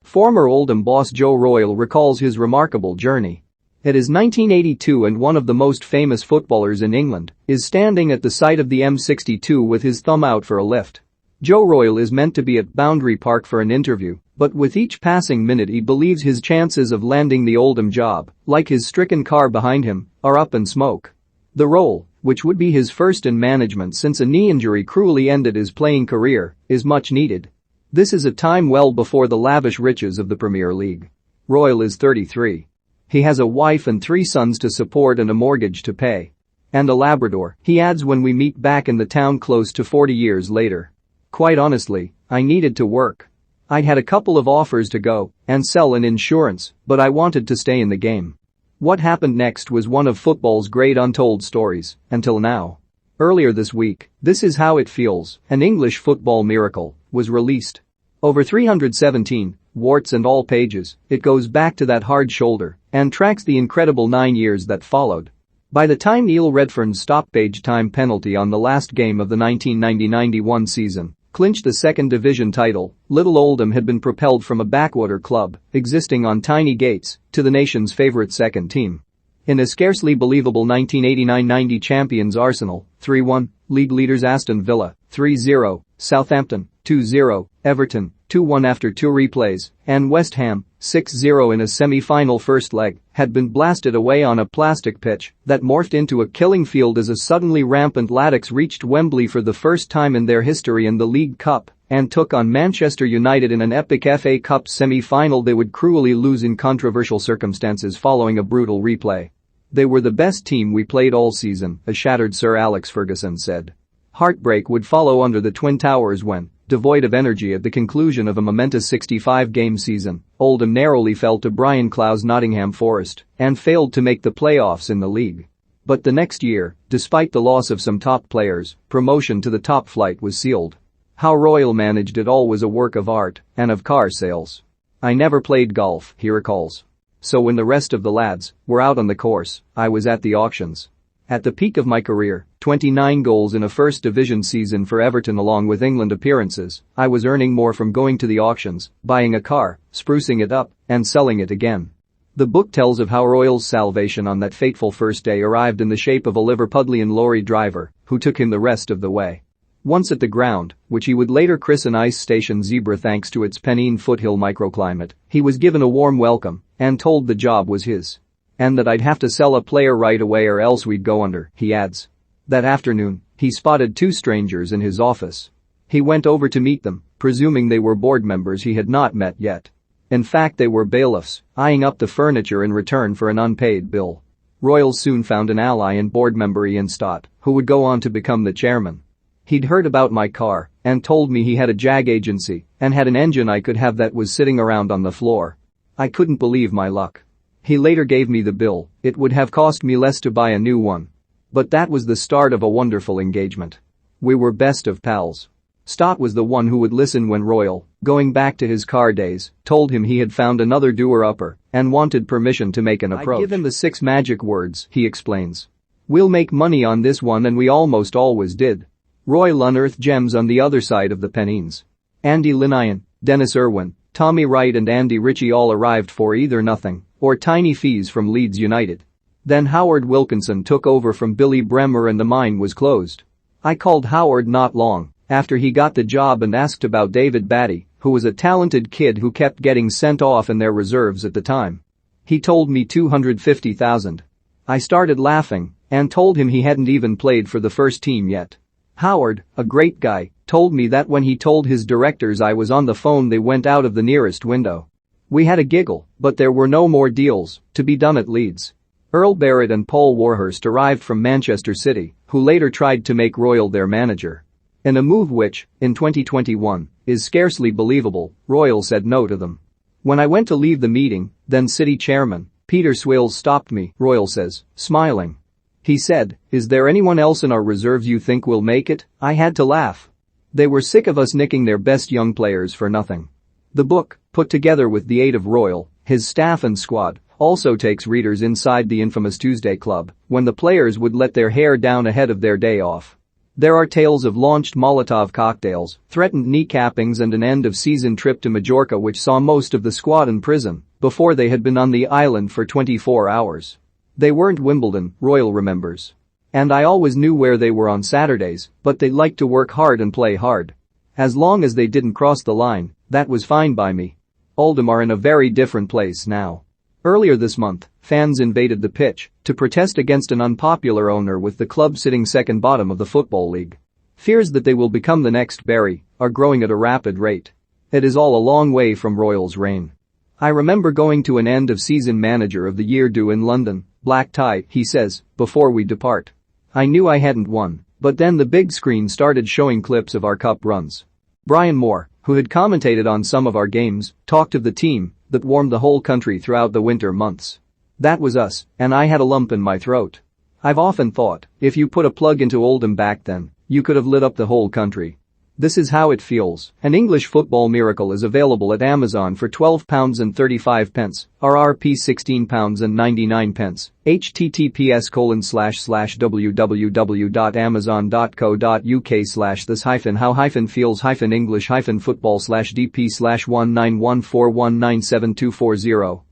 Former Oldham boss Joe Royle recalls his remarkable journey. It is 1982 and one of the most famous footballers in England is standing at the site of the M62 with his thumb out for a lift. Joe Royle is meant to be at Boundary Park for an interview, but with each passing minute he believes his chances of landing the Oldham job, like his stricken car behind him, are up in smoke. The role, which would be his first in management since a knee injury cruelly ended his playing career, is much needed. This is a time well before the lavish riches of the Premier League. Royle is 33. He has a wife and 3 sons to support and a mortgage to pay. And a Labrador, he adds when we meet back in the town close to 40 years later. Quite honestly, I needed to work. I'd had a couple of offers to go and sell an insurance, but I wanted to stay in the game. What happened next was one of football's great untold stories, until now. Earlier this week, This Is How It Feels, an English football miracle, was released. Over 317, warts and all pages, it goes back to that hard shoulder and tracks the incredible 9 years that followed. By the time Neil Redfern's stoppage time penalty on the last game of the 1990-91 season clinched the second division title, Little Oldham had been propelled from a backwater club existing on tiny gates to the nation's favourite second team. In a scarcely believable 1989-90 champions Arsenal, 3-1, league leaders Aston Villa, 3-0, Southampton, 2-0, Everton, 2-1 after 2 replays, and West Ham, 6-0 in a semi-final first leg, had been blasted away on a plastic pitch that morphed into a killing field as a suddenly rampant Latics reached Wembley for the first time in their history in the League Cup and took on Manchester United in an epic FA Cup semi-final they would cruelly lose in controversial circumstances following a brutal replay. They were the best team we played all season, a shattered Sir Alex Ferguson said. Heartbreak would follow under the Twin Towers when, devoid of energy at the conclusion of a momentous 65-game season, Oldham narrowly fell to Brian Clough's Nottingham Forest and failed to make the playoffs in the league. But the next year, despite the loss of some top players, promotion to the top flight was sealed. How Royle managed it all was a work of art and of car sales. I never played golf, he recalls. So when the rest of the lads were out on the course, I was at the auctions. At the peak of my career, 29 goals in a first division season for Everton along with England appearances, I was earning more from going to the auctions, buying a car, sprucing it up, and selling it again. The book tells of how Royle's salvation on that fateful first day arrived in the shape of a Liverpudlian lorry driver who took him the rest of the way. Once at the ground, which he would later christen Ice Station Zebra thanks to its Pennine foothill microclimate, he was given a warm welcome and told the job was his. And that I'd have to sell a player right away or else we'd go under, he adds. That afternoon, he spotted 2 strangers in his office. He went over to meet them, presuming they were board members he had not met yet. In fact they were bailiffs, eyeing up the furniture in return for an unpaid bill. Royle soon found an ally in board member Ian Stott, who would go on to become the chairman. He'd heard about my car and told me he had a jag agency and had an engine I could have that was sitting around on the floor. I couldn't believe my luck. He later gave me the bill, it would have cost me less to buy a new one. But that was the start of a wonderful engagement. We were best of pals. Stott was the one who would listen when Royle, going back to his car days, told him he had found another doer-upper and wanted permission to make an approach. I give him the 6 magic words, he explains. We'll make money on this one and we almost always did. Royle unearthed gems on the other side of the Pennines. Andy Linayan, Dennis Irwin, Tommy Wright and Andy Ritchie all arrived for either nothing or tiny fees from Leeds United. Then Howard Wilkinson took over from Billy Bremer and the mine was closed. I called Howard not long after he got the job and asked about David Batty, who was a talented kid who kept getting sent off in their reserves at the time. He told me 250,000. I started laughing and told him he hadn't even played for the first team yet. Howard, a great guy, told me that when he told his directors I was on the phone they went out of the nearest window. We had a giggle, but there were no more deals to be done at Leeds. Earl Barrett and Paul Warhurst arrived from Manchester City, who later tried to make Royle their manager. In a move which, in 2021, is scarcely believable, Royle said no to them. When I went to leave the meeting, then City Chairman, Peter Swales stopped me, Royle says, smiling. He said, is there anyone else in our reserves you think will make it? I had to laugh. They were sick of us nicking their best young players for nothing. The book, put together with the aid of Royle, his staff and squad, also takes readers inside the infamous Tuesday Club, when the players would let their hair down ahead of their day off. There are tales of launched Molotov cocktails, threatened kneecappings and an end-of-season trip to Majorca which saw most of the squad in prison before they had been on the island for 24 hours. They weren't Wimbledon, Royle remembers. And I always knew where they were on Saturdays, but they liked to work hard and play hard. As long as they didn't cross the line, that was fine by me. Oldham are in a very different place now. Earlier this month, fans invaded the pitch to protest against an unpopular owner with the club sitting second bottom of the Football League. Fears that they will become the next Bury are growing at a rapid rate. It is all a long way from Royle's reign. I remember going to an end-of-season Manager of the Year do in London, black tie, he says, before we depart. I knew I hadn't won, but then the big screen started showing clips of our cup runs. Brian Moore, who had commentated on some of our games, talked of the team that warmed the whole country throughout the winter months. That was us, and I had a lump in my throat. I've often thought, if you put a plug into Oldham back then, you could have lit up the whole country. This is how it feels. An English football miracle is available at Amazon for £12.35, RRP £16.99. https://www.amazon.co.uk/this-how-feels-english-football/dp/1914197240